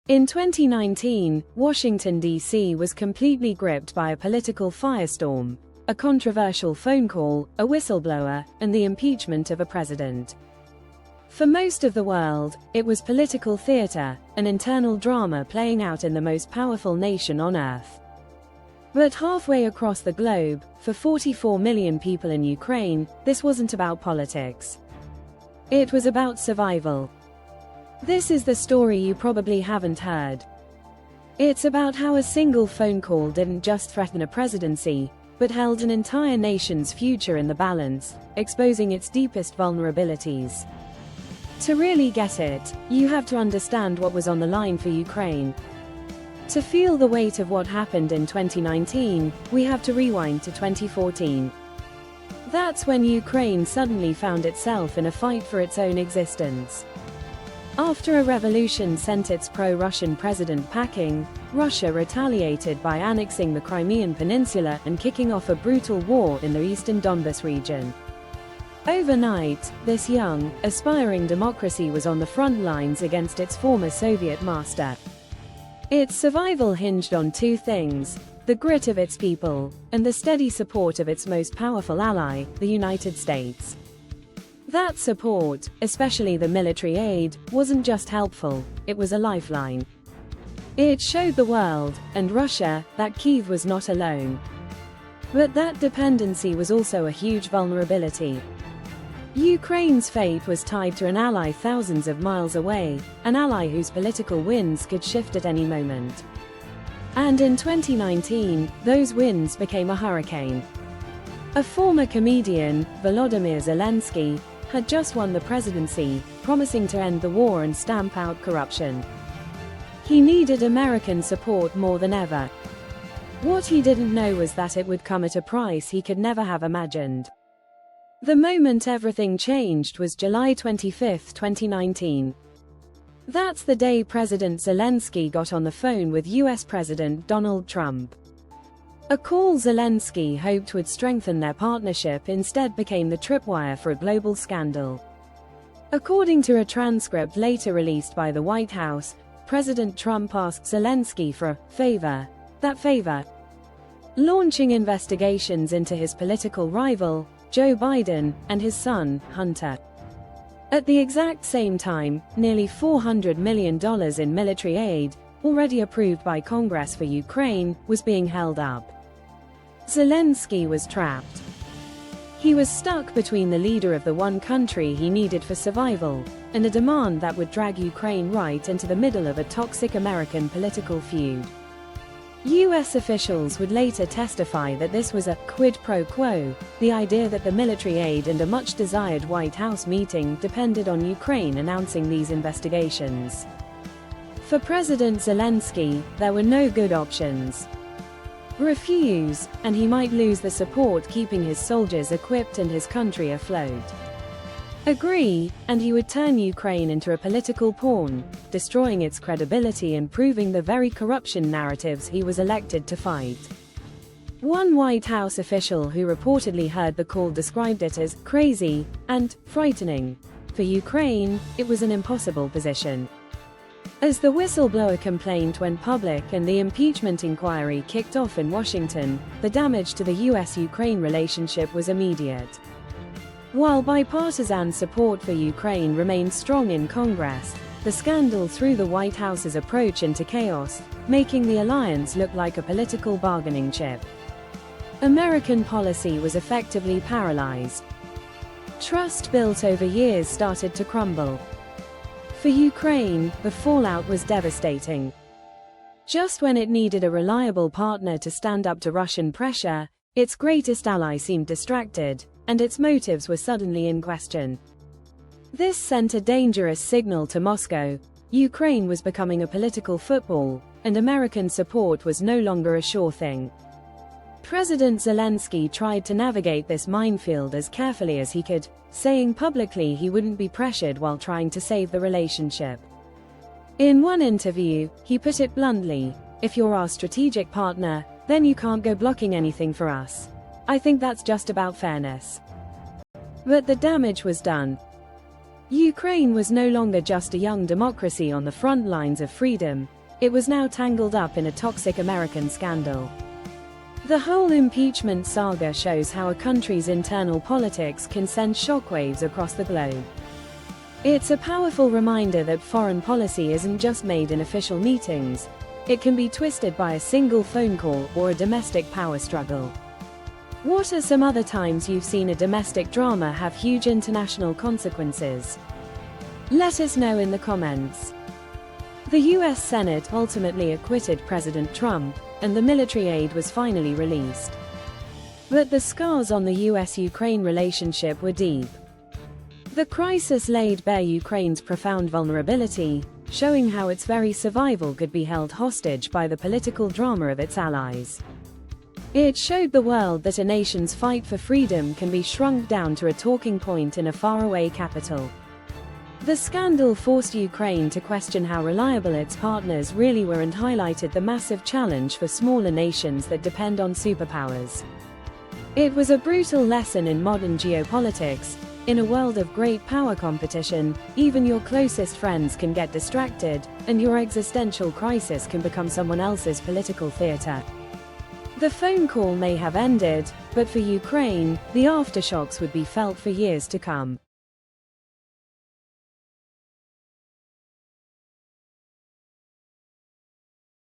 In 2019, Washington, D.C. was completely gripped by a political firestorm, a controversial phone call, a whistleblower, and the impeachment of a president. For most of the world, it was political theater, an internal drama playing out in the most powerful nation on earth. But halfway across the globe, for 44 million people in Ukraine, this wasn't about politics. It was about survival. This is the story you probably haven't heard. It's about how a single phone call didn't just threaten a presidency, but held an entire nation's future in the balance, exposing its deepest vulnerabilities. To really get it, you have to understand what was on the line for Ukraine. To feel the weight of what happened in 2019, we have to rewind to 2014. That's when Ukraine suddenly found itself in a fight for its own existence. After a revolution sent its pro-Russian president packing, Russia retaliated by annexing the Crimean Peninsula and kicking off a brutal war in the eastern Donbas region. Overnight, this young, aspiring democracy was on the front lines against its former Soviet master. Its survival hinged on two things: the grit of its people, and the steady support of its most powerful ally, the United States. That support, especially the military aid, wasn't just helpful, it was a lifeline. It showed the world, and Russia, that Kyiv was not alone. But that dependency was also a huge vulnerability. Ukraine's fate was tied to an ally thousands of miles away, an ally whose political winds could shift at any moment. And in 2019, those winds became a hurricane. A former comedian, Volodymyr Zelensky, had just won the presidency, promising to end the war and stamp out corruption. He needed American support more than ever. What he didn't know was that it would come at a price he could never have imagined. The moment everything changed was July 25, 2019. That's the day President Zelensky got on the phone with US President Donald Trump. A call Zelensky hoped would strengthen their partnership instead became the tripwire for a global scandal. According to a transcript later released by the White House, President Trump asked Zelensky for a favor. That favor? Launching investigations into his political rival, Joe Biden, and his son, Hunter. At the exact same time, nearly $400 million in military aid, already approved by Congress for Ukraine, was being held up. Zelensky was trapped. He was stuck between the leader of the one country he needed for survival, and a demand that would drag Ukraine right into the middle of a toxic American political feud. US officials would later testify that this was a quid pro quo, the idea that the military aid and a much-desired White House meeting depended on Ukraine announcing these investigations. For President Zelensky, there were no good options. Refuse, and he might lose the support keeping his soldiers equipped and his country afloat. Agree, and he would turn Ukraine into a political pawn, destroying its credibility and proving the very corruption narratives he was elected to fight. One White House official who reportedly heard the call described it as crazy and frightening. For Ukraine, it was an impossible position. As the whistleblower complaint went public and the impeachment inquiry kicked off in Washington, the damage to the US-Ukraine relationship was immediate. While bipartisan support for Ukraine remained strong in Congress, the scandal threw the White House's approach into chaos, making the alliance look like a political bargaining chip. American policy was effectively paralyzed. Trust built over years started to crumble. For Ukraine, the fallout was devastating. Just when it needed a reliable partner to stand up to Russian pressure, its greatest ally seemed distracted, and its motives were suddenly in question. This sent a dangerous signal to Moscow. Ukraine was becoming a political football, and American support was no longer a sure thing. President Zelensky tried to navigate this minefield as carefully as he could, saying publicly he wouldn't be pressured while trying to save the relationship. In one interview, he put it bluntly, "If you're our strategic partner, then you can't go blocking anything for us. I think that's just about fairness." But the damage was done. Ukraine was no longer just a young democracy on the front lines of freedom, it was now tangled up in a toxic American scandal. The whole impeachment saga shows how a country's internal politics can send shockwaves across the globe. It's a powerful reminder that foreign policy isn't just made in official meetings, it can be twisted by a single phone call or a domestic power struggle. What are some other times you've seen a domestic drama have huge international consequences? Let us know in the comments. The US Senate ultimately acquitted President Trump, and the military aid was finally released. But the scars on the US-Ukraine relationship were deep. The crisis laid bare Ukraine's profound vulnerability, showing how its very survival could be held hostage by the political drama of its allies. It showed the world that a nation's fight for freedom can be shrunk down to a talking point in a faraway capital. The scandal forced Ukraine to question how reliable its partners really were and highlighted the massive challenge for smaller nations that depend on superpowers. It was a brutal lesson in modern geopolitics. In a world of great power competition, even your closest friends can get distracted, and your existential crisis can become someone else's political theater. The phone call may have ended, but for Ukraine, the aftershocks would be felt for years to come.